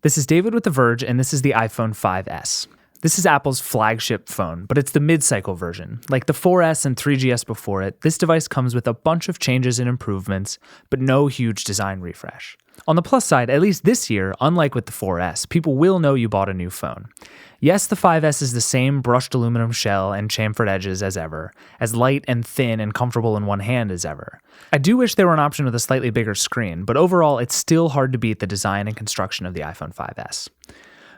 This is David with The Verge, and this is the iPhone 5S. This is Apple's flagship phone, but it's the mid-cycle version. Like the 4S and 3GS before it, this device comes with a bunch of changes and improvements, but no huge design refresh. On the plus side, at least this year, unlike with the 4S, people will know you bought a new phone. Yes, the 5S is the same brushed aluminum shell and chamfered edges as ever, as light and thin and comfortable in one hand as ever. I do wish there were an option with a slightly bigger screen, but overall it's still hard to beat the design and construction of the iPhone 5S.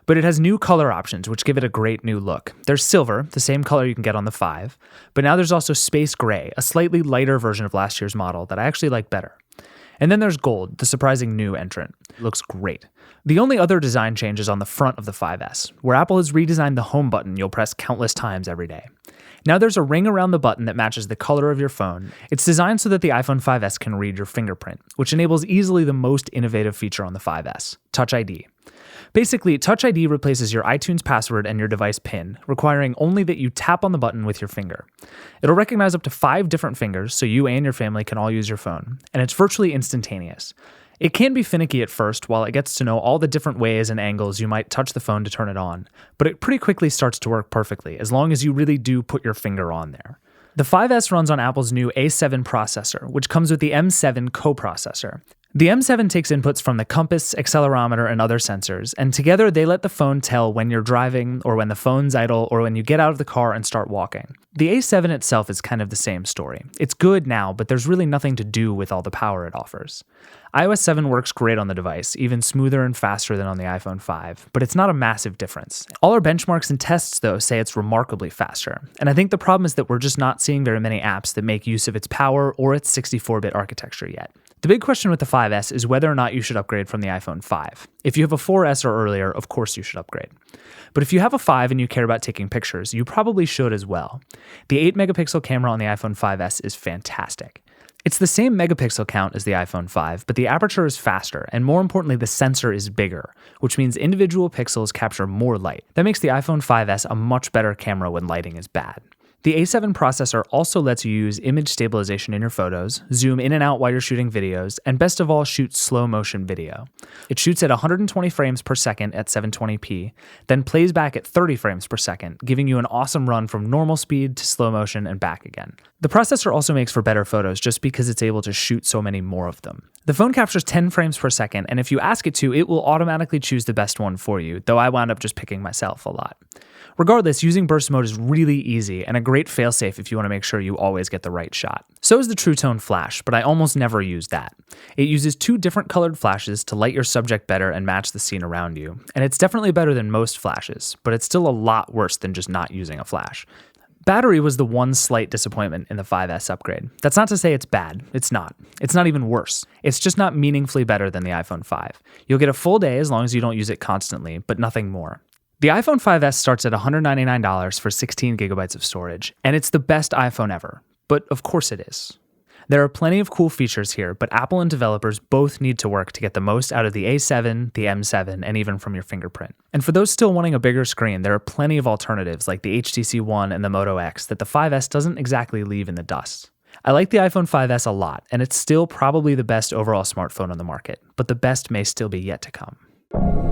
But it has new color options, which give it a great new look. There's silver, the same color you can get on the 5, but now there's also space gray, a slightly lighter version of last year's model that I actually like better. And then there's gold, the surprising new entrant. It looks great. The only other design change is on the front of the 5S, where Apple has redesigned the home button you'll press countless times every day. Now there's a ring around the button that matches the color of your phone. It's designed so that the iPhone 5S can read your fingerprint, which enables easily the most innovative feature on the 5S, Touch ID. Basically, Touch ID replaces your iTunes password and your device PIN, requiring only that you tap on the button with your finger. It'll recognize up to 5 different fingers, so you and your family can all use your phone, and it's virtually instantaneous. It can be finicky at first while it gets to know all the different ways and angles you might touch the phone to turn it on, but it pretty quickly starts to work perfectly, as long as you really do put your finger on there. The 5S runs on Apple's new A7 processor, which comes with the M7 coprocessor. The M7 takes inputs from the compass, accelerometer, and other sensors, and together they let the phone tell when you're driving, or when the phone's idle, or when you get out of the car and start walking. The A7 itself is kind of the same story. It's good now, but there's really nothing to do with all the power it offers. iOS 7 works great on the device, even smoother and faster than on the iPhone 5, but it's not a massive difference. All our benchmarks and tests, though, say it's remarkably faster, and I think the problem is that we're just not seeing very many apps that make use of its power or its 64-bit architecture yet. The big question with the 5S is whether or not you should upgrade from the iPhone 5. If you have a 4S or earlier, of course you should upgrade. But if you have a 5 and you care about taking pictures, you probably should as well. The 8-megapixel camera on the iPhone 5S is fantastic. It's the same megapixel count as the iPhone 5, but the aperture is faster, and more importantly, the sensor is bigger, which means individual pixels capture more light. That makes the iPhone 5S a much better camera when lighting is bad. The A7 processor also lets you use image stabilization in your photos, zoom in and out while you're shooting videos, and best of all, shoot slow motion video. It shoots at 120 frames per second at 720p, then plays back at 30 frames per second, giving you an awesome run from normal speed to slow motion and back again. The processor also makes for better photos just because it's able to shoot so many more of them. The phone captures 10 frames per second, and if you ask it to, it will automatically choose the best one for you, though I wound up just picking myself a lot. Regardless, using burst mode is really easy and a great failsafe if you want to make sure you always get the right shot. So is the True Tone flash, but I almost never use that. It uses 2 different colored flashes to light your subject better and match the scene around you, and it's definitely better than most flashes, but it's still a lot worse than just not using a flash. Battery was the one slight disappointment in the 5S upgrade. That's not to say it's bad. It's not. It's not even worse. It's just not meaningfully better than the iPhone 5. You'll get a full day as long as you don't use it constantly, but nothing more. The iPhone 5S starts at $199 for 16 gigabytes of storage, and it's the best iPhone ever. But of course it is. There are plenty of cool features here, but Apple and developers both need to work to get the most out of the A7, the M7, and even from your fingerprint. And for those still wanting a bigger screen, there are plenty of alternatives like the HTC One and the Moto X that the 5S doesn't exactly leave in the dust. I like the iPhone 5S a lot, and it's still probably the best overall smartphone on the market, but the best may still be yet to come.